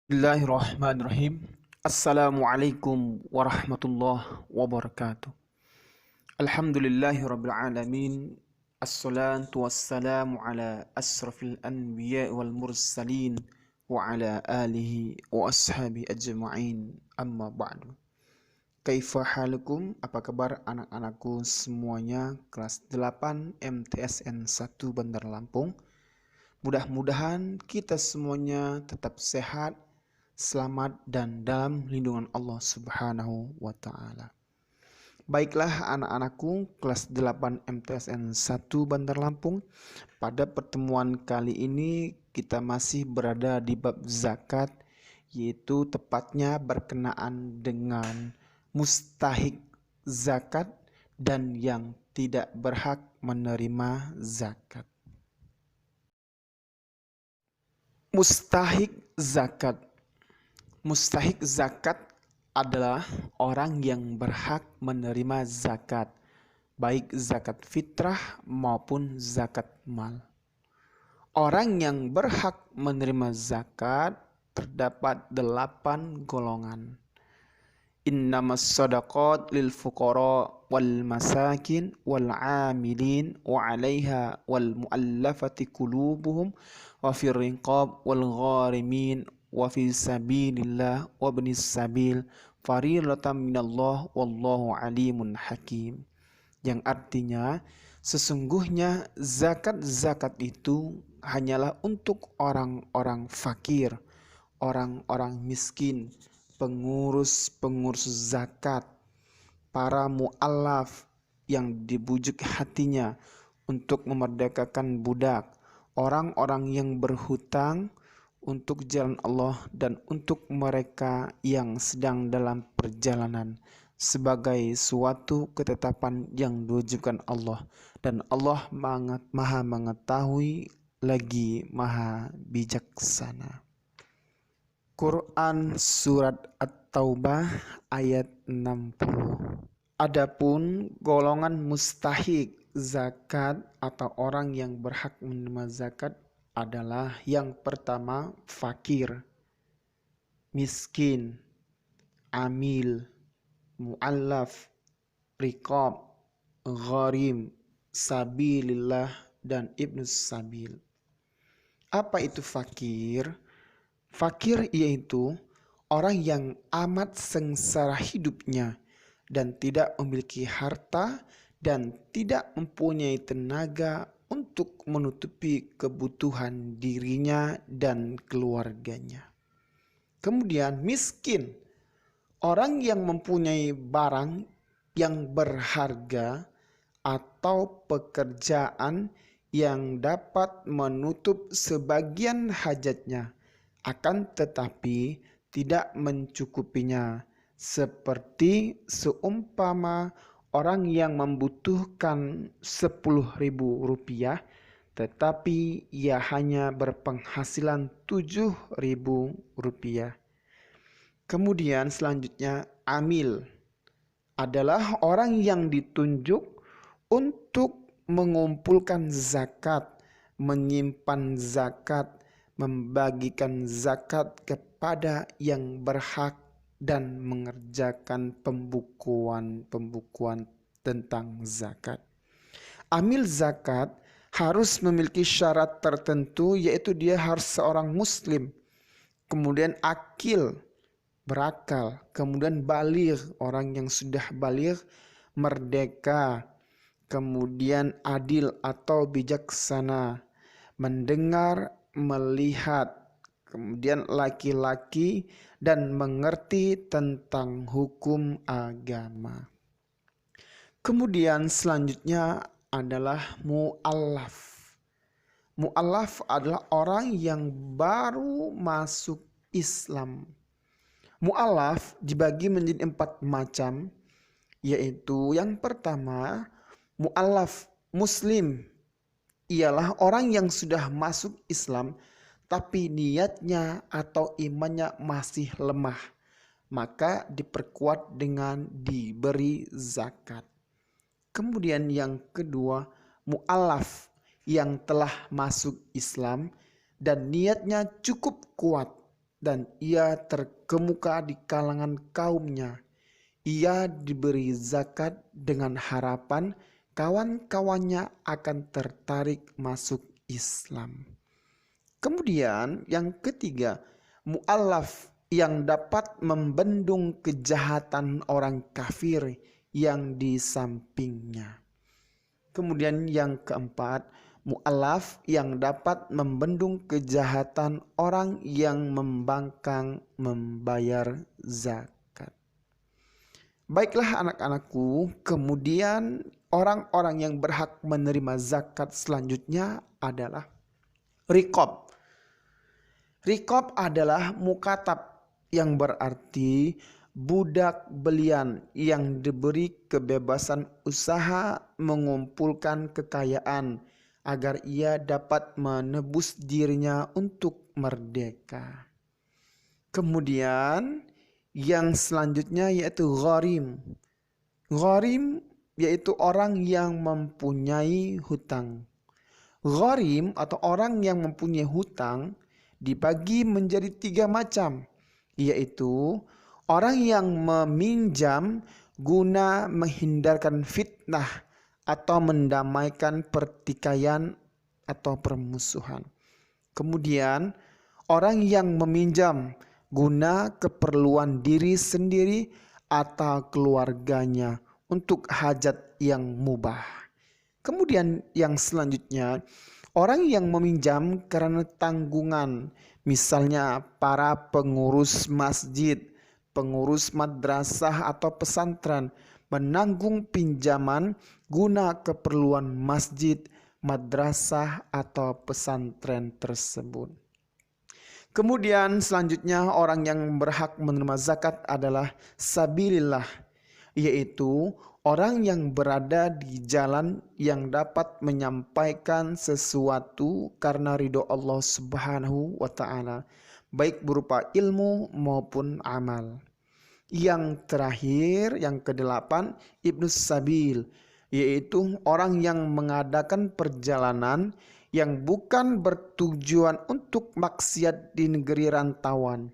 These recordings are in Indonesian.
Bismillahirrahmanirrahim. Assalamualaikum warahmatullahi wabarakatuh. Alhamdulillahirabbil alamin. Assalatu wassalamu ala asrafil anbiya wal mursalin wa ala alihi wa ashabi ajma'in. Amma ba'du. Kaifa halukum? Apa kabar anak-anakku semuanya? Kelas 8 MTSN 1 Bandar Lampung. Mudah-mudahan kita semuanya tetap sehat, selamat dan dalam lindungan Allah Subhanahu wa taala. Baiklah anak-anakku kelas 8 MTSN 1 Bandar Lampung. Pada pertemuan kali ini kita masih berada di bab zakat, yaitu tepatnya berkenaan dengan mustahik zakat dan yang tidak berhak menerima zakat. Mustahik zakat. Mustahik zakat adalah orang yang berhak menerima zakat, baik zakat fitrah maupun zakat mal. Orang yang berhak menerima zakat terdapat 8 golongan. Innamas shadaqat lil fuqara wal masakin wal amilin wa 'alaiha wal mu'allafati qulubuhum wa fir riqab wal gharimin wa fi sabilillah wa ibnis sabil fariidatan minallah wallahu alimun hakim. Yang artinya sesungguhnya zakat itu hanyalah untuk orang-orang fakir, orang-orang miskin, pengurus zakat, para mu'allaf yang dibujuk hatinya untuk memerdekakan budak, orang-orang yang berhutang untuk jalan Allah dan untuk mereka yang sedang dalam perjalanan sebagai suatu ketetapan yang diwajibkan Allah, dan Allah maha mengetahui lagi maha bijaksana. Quran Surat At-Taubah ayat 60. Adapun golongan mustahik zakat atau orang yang berhak menerima zakat adalah yang pertama fakir, miskin, amil, mu'allaf, riqab, gharim, sabilillah, dan ibnus sabil. Apa itu fakir? Fakir yaitu orang yang amat sengsara hidupnya dan tidak memiliki harta dan tidak mempunyai tenaga untuk menutupi kebutuhan dirinya dan keluarganya. Kemudian miskin, orang yang mempunyai barang yang berharga atau pekerjaan yang dapat menutup sebagian hajatnya, akan tetapi tidak mencukupinya, seperti seumpama orang yang membutuhkan 10.000 rupiah tetapi ia hanya berpenghasilan 7.000 rupiah. Kemudian selanjutnya amil adalah orang yang ditunjuk untuk mengumpulkan zakat, menyimpan zakat, membagikan zakat kepada yang berhak dan mengerjakan pembukuan tentang zakat. Amil zakat harus memiliki syarat tertentu, yaitu dia harus seorang muslim, kemudian akil, berakal, kemudian baligh, orang yang sudah baligh, merdeka, kemudian adil atau bijaksana, mendengar, melihat, kemudian laki-laki dan mengerti tentang hukum agama. Kemudian selanjutnya adalah mu'allaf. Mu'allaf adalah orang yang baru masuk Islam. Mu'allaf dibagi menjadi 4 macam, yaitu yang pertama mu'allaf muslim, ialah orang yang sudah masuk Islam tapi niatnya atau imannya masih lemah, maka diperkuat dengan diberi zakat. Kemudian yang kedua mu'allaf yang telah masuk Islam dan niatnya cukup kuat, dan ia terkemuka di kalangan kaumnya. Ia diberi zakat dengan harapan kawan-kawannya akan tertarik masuk Islam. Kemudian yang ketiga, mu'allaf yang dapat membendung kejahatan orang kafir yang di sampingnya. Kemudian yang keempat, mu'allaf yang dapat membendung kejahatan orang yang membangkang membayar zakat. Baiklah anak-anakku, kemudian orang-orang yang berhak menerima zakat selanjutnya adalah riqab. Riqab adalah mukatab yang berarti budak belian yang diberi kebebasan usaha mengumpulkan kekayaan agar ia dapat menebus dirinya untuk merdeka. Kemudian yang selanjutnya yaitu gharim. Gharim yaitu orang yang mempunyai hutang. Gharim atau orang yang mempunyai hutang dibagi menjadi 3 macam, yaitu orang yang meminjam guna menghindarkan fitnah atau mendamaikan pertikaian atau permusuhan. Kemudian orang yang meminjam guna keperluan diri sendiri atau keluarganya untuk hajat yang mubah. Kemudian yang selanjutnya, orang yang meminjam karena tanggungan, misalnya para pengurus masjid, pengurus madrasah atau pesantren, menanggung pinjaman guna keperluan masjid, madrasah atau pesantren tersebut. Kemudian selanjutnya orang yang berhak menerima zakat adalah sabilillah, yaitu orang yang berada di jalan yang dapat menyampaikan sesuatu karena ridho Allah Subhanahu wa Ta'ala, baik berupa ilmu maupun amal. Yang terakhir, yang kedelapan, Ibnus Sabil, yaitu orang yang mengadakan perjalanan yang bukan bertujuan untuk maksiat di negeri rantauan,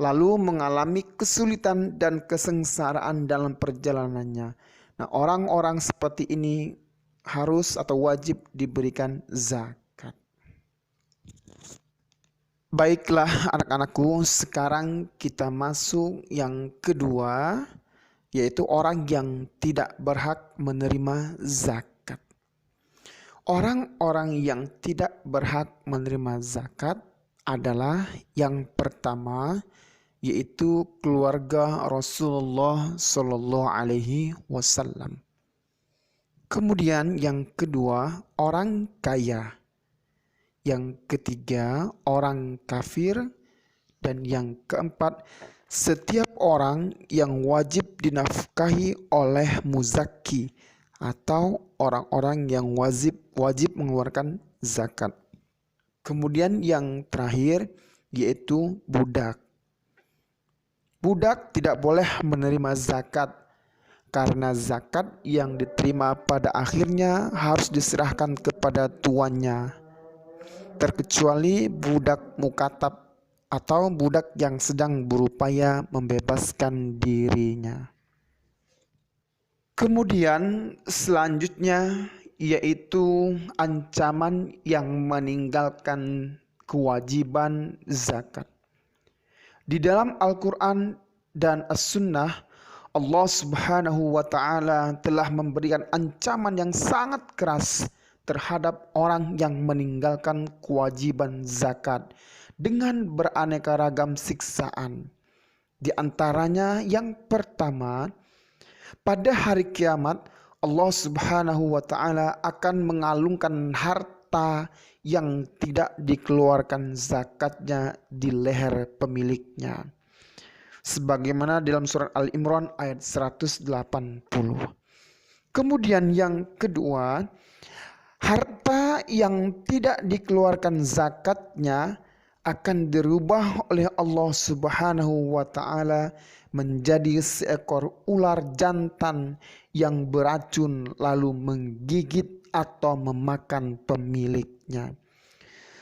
lalu mengalami kesulitan dan kesengsaraan dalam perjalanannya. Nah, orang-orang seperti ini harus atau wajib diberikan zakat. Baiklah anak-anakku, sekarang kita masuk yang kedua, yaitu orang yang tidak berhak menerima zakat. Orang-orang yang tidak berhak menerima zakat adalah yang pertama, yaitu keluarga Rasulullah Shallallahu Alaihi Wasallam. Kemudian yang kedua, orang kaya. Yang ketiga, orang kafir. Dan yang keempat, setiap orang yang wajib dinafkahi oleh muzaki atau orang-orang yang wajib mengeluarkan zakat. Kemudian yang terakhir yaitu budak. Budak tidak boleh menerima zakat karena zakat yang diterima pada akhirnya harus diserahkan kepada tuannya, terkecuali budak mukatab atau budak yang sedang berupaya membebaskan dirinya. Kemudian selanjutnya yaitu ancaman yang meninggalkan kewajiban zakat. Di dalam Al-Quran dan As-Sunnah, Allah Subhanahu wa Ta'ala telah memberikan ancaman yang sangat keras terhadap orang yang meninggalkan kewajiban zakat dengan beraneka ragam siksaan. Di antaranya yang pertama, pada hari kiamat Allah Subhanahu wa Ta'ala akan mengalungkan harta yang tidak dikeluarkan zakatnya di leher pemiliknya, sebagaimana dalam surat Al-Imran ayat 180. Kemudian yang kedua, harta yang tidak dikeluarkan zakatnya akan dirubah oleh Allah Subhanahu wa Ta'ala menjadi seekor ular jantan yang beracun lalu menggigit atau memakan pemiliknya.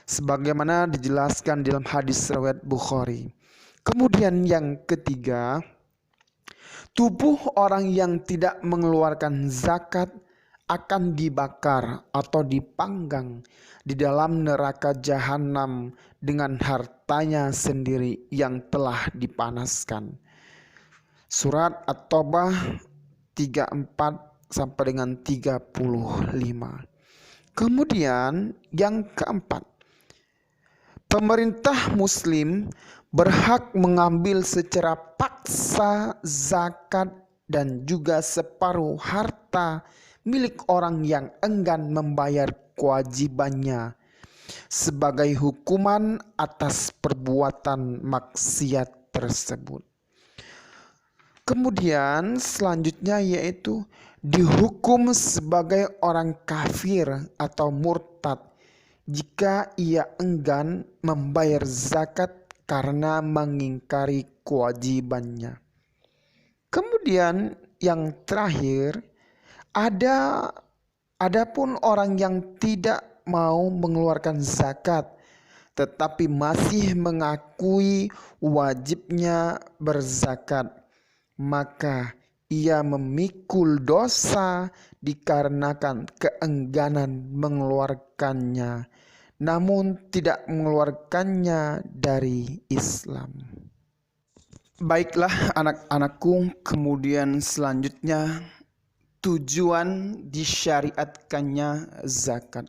sebagaimana dijelaskan dalam hadis riwayat Bukhari. Kemudian yang ketiga, tubuh orang yang tidak mengeluarkan zakat akan dibakar atau dipanggang di dalam neraka jahanam dengan hartanya sendiri yang telah dipanaskan. Surat At-Taubah 34 sampai dengan 35. Kemudian yang keempat, pemerintah muslim berhak mengambil secara paksa zakat dan juga separuh harta milik orang yang enggan membayar kewajibannya sebagai hukuman atas perbuatan maksiat tersebut. Kemudian selanjutnya yaitu dihukum sebagai orang kafir atau murtad jika ia enggan membayar zakat karena mengingkari kewajibannya. Kemudian yang terakhir, adapun orang yang tidak mau mengeluarkan zakat tetapi masih mengakui wajibnya berzakat, maka ia memikul dosa dikarenakan keengganan mengeluarkannya, namun tidak mengeluarkannya dari Islam. Baiklah anak-anakku, kemudian selanjutnya tujuan disyariatkannya zakat.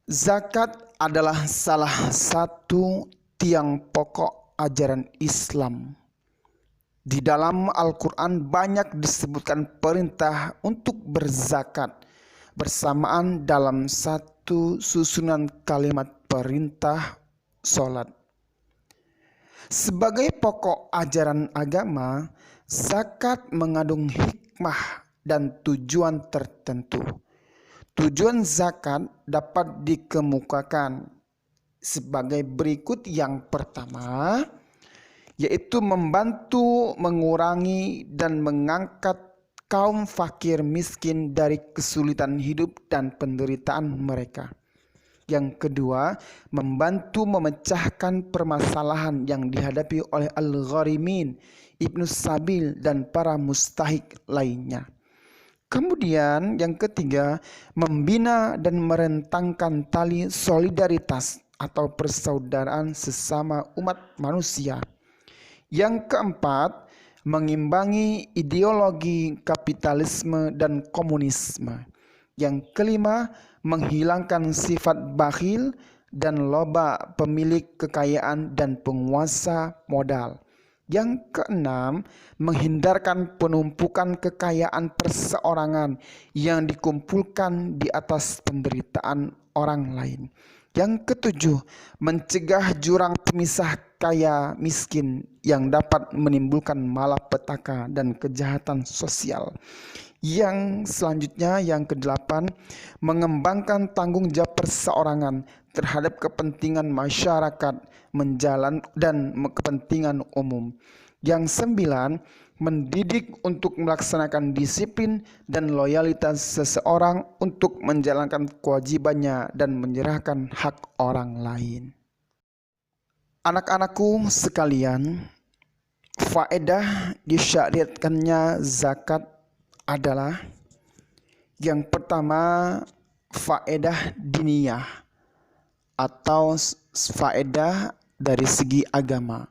Zakat adalah salah satu tiang pokok ajaran Islam. Di dalam Al-Quran banyak disebutkan perintah untuk berzakat bersamaan dalam satu susunan kalimat perintah sholat. Sebagai pokok ajaran agama, zakat mengandung hikmah dan tujuan tertentu. Tujuan zakat dapat dikemukakan sebagai berikut. Yang pertama, yaitu membantu mengurangi dan mengangkat kaum fakir miskin dari kesulitan hidup dan penderitaan mereka. Yang kedua, membantu memecahkan permasalahan yang dihadapi oleh al-gharimin, ibnu sabil, dan para mustahik lainnya. Kemudian yang ketiga, membina dan merentangkan tali solidaritas atau persaudaraan sesama umat manusia. Yang keempat, mengimbangi ideologi kapitalisme dan komunisme. Yang kelima, menghilangkan sifat bakhil dan loba pemilik kekayaan dan penguasa modal. Yang keenam, menghindarkan penumpukan kekayaan perseorangan yang dikumpulkan di atas penderitaan orang lain. Yang ketujuh, mencegah jurang pemisah kaya miskin yang dapat menimbulkan malapetaka dan kejahatan sosial. Yang selanjutnya, yang kedelapan, mengembangkan tanggung jawab perseorangan terhadap kepentingan masyarakat dan kepentingan umum. Yang sembilan, mendidik untuk melaksanakan disiplin dan loyalitas seseorang untuk menjalankan kewajibannya dan menyerahkan hak orang lain. Anak-anakku sekalian, faedah disyariatkannya zakat adalah yang pertama, faedah diniyah atau faedah dari segi agama.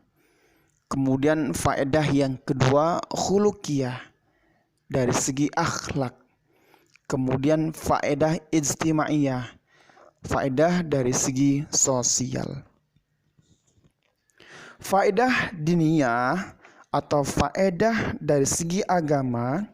Kemudian faedah yang kedua, khuluqiyah dari segi akhlak. Kemudian faedah ijtimaiyah, faedah dari segi sosial. Faedah diniyah atau faedah dari segi agama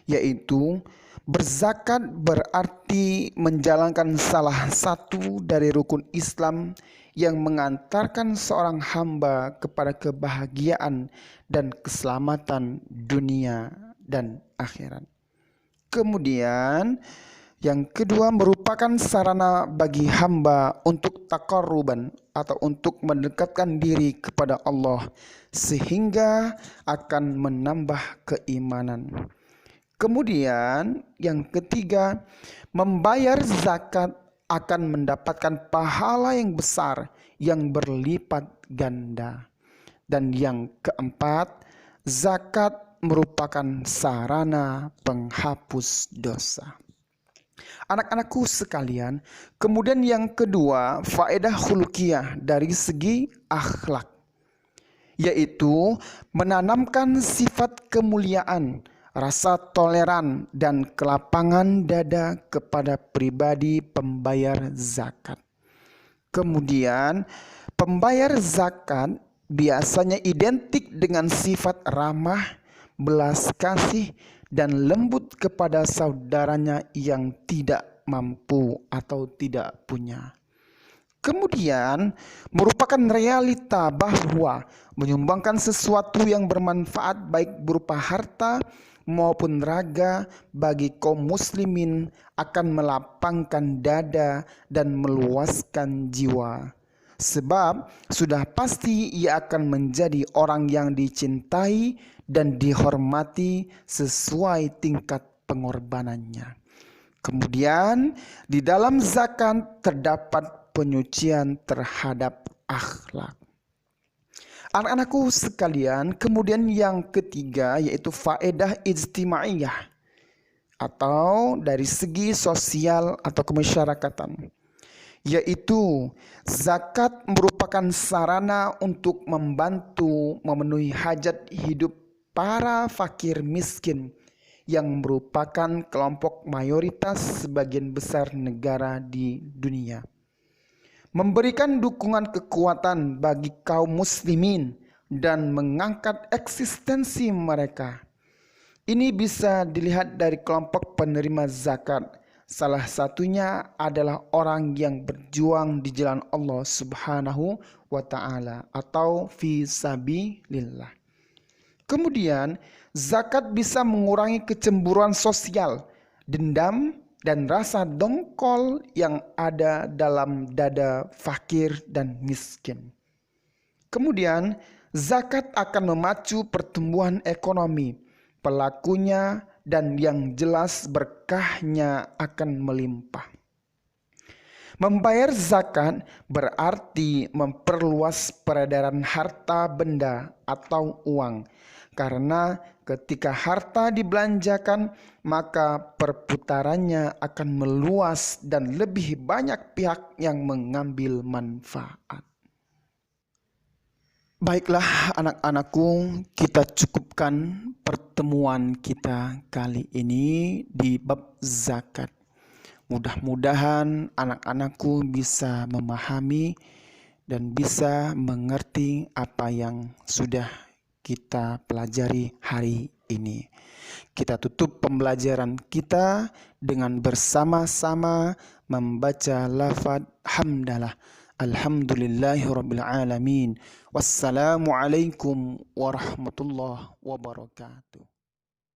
yaitu berzakat berarti menjalankan salah satu dari rukun Islam yang mengantarkan seorang hamba kepada kebahagiaan dan keselamatan dunia dan akhirat. Kemudian yang kedua, merupakan sarana bagi hamba untuk taqarruban atau untuk mendekatkan diri kepada Allah sehingga akan menambah keimanan. Kemudian yang ketiga, membayar zakat akan mendapatkan pahala yang besar yang berlipat ganda. Dan yang keempat, zakat merupakan sarana penghapus dosa. Anak-anakku sekalian, kemudian yang kedua, faedah khuluqiyah dari segi akhlak, yaitu menanamkan sifat kemuliaan, rasa toleran, dan kelapangan dada kepada pribadi pembayar zakat. Kemudian, pembayar zakat biasanya identik dengan sifat ramah, belas kasih, dan lembut kepada saudaranya yang tidak mampu atau tidak punya. Kemudian merupakan realita bahwa menyumbangkan sesuatu yang bermanfaat baik berupa harta maupun raga bagi kaum muslimin akan melapangkan dada dan meluaskan jiwa. Sebab sudah pasti ia akan menjadi orang yang dicintai dan dihormati sesuai tingkat pengorbanannya. Kemudian di dalam zakat terdapat penyucian terhadap akhlak. Anak-anakku sekalian, kemudian yang ketiga yaitu faedah ijtimaiyah atau dari segi sosial atau kemasyarakatan, yaitu zakat merupakan sarana untuk membantu memenuhi hajat hidup para fakir miskin yang merupakan kelompok mayoritas sebagian besar negara di dunia. Memberikan dukungan kekuatan bagi kaum muslimin dan mengangkat eksistensi mereka. Ini bisa dilihat dari kelompok penerima zakat. Salah satunya adalah orang yang berjuang di jalan Allah Subhanahu wa Ta'ala atau fi sabilillah. Kemudian, zakat bisa mengurangi kecemburuan sosial, dendam, dan rasa dongkol yang ada dalam dada fakir dan miskin. Kemudian, zakat akan memacu pertumbuhan ekonomi pelakunya dan yang jelas berkahnya akan melimpah. Membayar zakat berarti memperluas peredaran harta benda atau uang, karena ketika harta dibelanjakan maka perputarannya akan meluas dan lebih banyak pihak yang mengambil manfaat. Baiklah anak-anakku, kita cukupkan pertemuan kita kali ini di bab zakat. Mudah-mudahan anak-anakku bisa memahami dan bisa mengerti apa yang sudah kita pelajari hari ini. Kita tutup pembelajaran kita dengan bersama-sama membaca lafaz hamdalah. Alhamdulillahirabbil alamin. Wassalamualaikum warahmatullahi wabarakatuh.